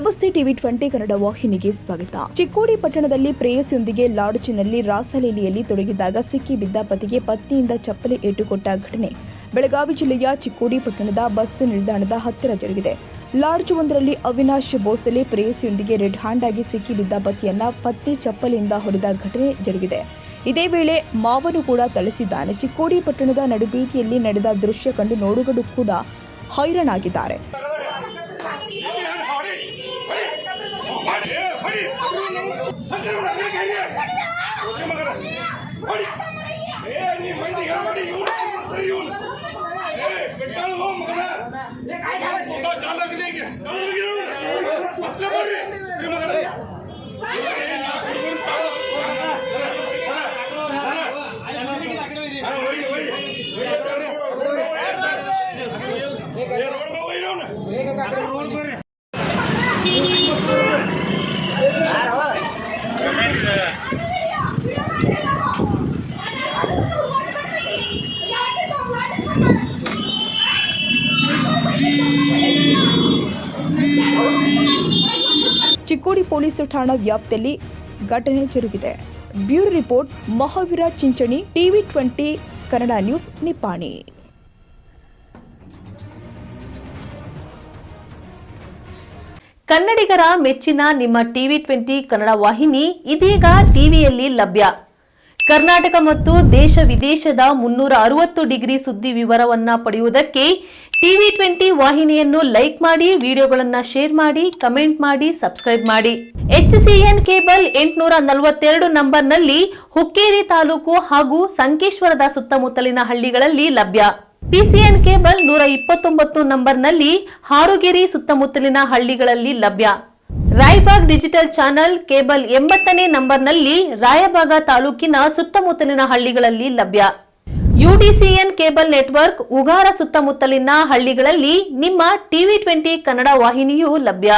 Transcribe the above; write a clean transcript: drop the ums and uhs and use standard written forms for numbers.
ನಮಸ್ತೆ ಟಿವಿ 20 ಕನ್ನಡ ವಾಹಿನಿಗೆ ಸ್ವಾಗತ. ಚಿಕ್ಕೋಡಿ ಪಟ್ಟಣದಲ್ಲಿ ಪ್ರೇಯಸಿಯೊಂದಿಗೆ ಲಾಡ್ಜ್ನಲ್ಲಿ ರಾಸಲೀಲೆಯಲ್ಲಿ ತೊಡಗಿದ್ದಾಗ ಸಿಕ್ಕಿ ಬಿದ್ದ ಪತಿಗೆ ಪತ್ನಿಯಿಂದ ಚಪ್ಪಲಿ ಏಟುಕೊಟ್ಟ ಘಟನೆ ಬೆಳಗಾವಿ ಜಿಲ್ಲೆಯ ಚಿಕ್ಕೋಡಿ ಪಟ್ಟಣದ ಬಸ್ ನಿಲ್ದಾಣದ ಹತ್ತಿರ ಜರುಗಿದೆ. ಲಾಡ್ಜ್ ಒಂದರಲ್ಲಿ ಅವಿನಾಶ್ ಬೋಸಲೆ ಪ್ರೇಯಸಿಯೊಂದಿಗೆ ರೆಡ್ ಹ್ಯಾಂಡ್ ಆಗಿ ಸಿಕ್ಕಿ ಬಿದ್ದ ಪತಿಯನ್ನ ಪತ್ನಿ ಚಪ್ಪಲಿಯಿಂದ ಹೊಡೆದ ಘಟನೆ ಜರುಗಿದೆ. ಇದೇ ವೇಳೆ ಮಾವನು ಕೂಡ ಥಳಿಸಿದ್ದಾನೆ. ಚಿಕ್ಕೋಡಿ ಪಟ್ಟಣದ ನಡುಬೀದಿಯಲ್ಲಿ ನಡೆದ ದೃಶ್ಯ ಕಂಡು ನೋಡುಗರು ಕೂಡ ಹೈರಾಣಾಗಿದ್ದಾರೆ. ಚಿಕ್ಕೋಡಿ ಪೊಲೀಸ್ ಠಾಣಾ ವ್ಯಾಪ್ತಿಯಲ್ಲಿ ಘಟನೆ ಜರುಗಿದೆ. Bureau report Mahaveer Chinchani, TV 20 Kannada news, Nippani. ಕನ್ನಡಿಗರ ಮೆಚ್ಚಿನ ನಿಮ್ಮ ಟಿವಿ 20 ಕನ್ನಡ ವಾಹಿನಿ ಇದೀಗ ಟಿವಿಯಲ್ಲಿ ಲಭ್ಯ. ಕರ್ನಾಟಕ ಮತ್ತು ದೇಶ ವಿದೇಶದ 360 ಡಿಗ್ರಿ ಸುದ್ದಿ ವಿವರವನ್ನ ಪಡೆಯುವುದಕ್ಕೆ ಟಿವಿ 20 ವಾಹಿನಿಯನ್ನು ಲೈಕ್ ಮಾಡಿ, ವಿಡಿಯೋಗಳನ್ನು ಶೇರ್ ಮಾಡಿ, ಕಮೆಂಟ್ ಮಾಡಿ, ಸಬ್ಸ್ಕ್ರೈಬ್ ಮಾಡಿ. HCN ಕೇಬಲ್ 842 ನಂಬರ್ನಲ್ಲಿ ಹುಕ್ಕೇರಿ ತಾಲೂಕು ಹಾಗೂ ಸಂಕೇಶ್ವರದ ಸುತ್ತಮುತ್ತಲಿನ ಹಳ್ಳಿಗಳಲ್ಲಿ ಲಭ್ಯ. PCN ಕೇಬಲ್ 129 ನಂಬರ್ನಲ್ಲಿ ಹಾರುಗೆರೆ ಸುತ್ತಮುತ್ತಲಿನ ಹಳ್ಳಿಗಳಲ್ಲಿ ಲಭ್ಯ. ರಾಯಬಾಗ್ ಡಿಜಿಟಲ್ ಚಾನೆಲ್ ಕೇಬಲ್ 80ನೇ ನಂಬರ್ನಲ್ಲಿ ರಾಯಬಾಗ ತಾಲೂಕಿನ ಸುತ್ತಮುತ್ತಲಿನ ಹಳ್ಳಿಗಳಲ್ಲಿ ಲಭ್ಯ. UDCN ಕೇಬಲ್ ನೆಟ್ವರ್ಕ್ ಉಗಾರ ಸುತ್ತಮುತ್ತಲಿನ ಹಳ್ಳಿಗಳಲ್ಲಿ ನಿಮ್ಮ ಟಿವಿ 20 ಕನ್ನಡ ವಾಹಿನಿಯೂ ಲಭ್ಯ.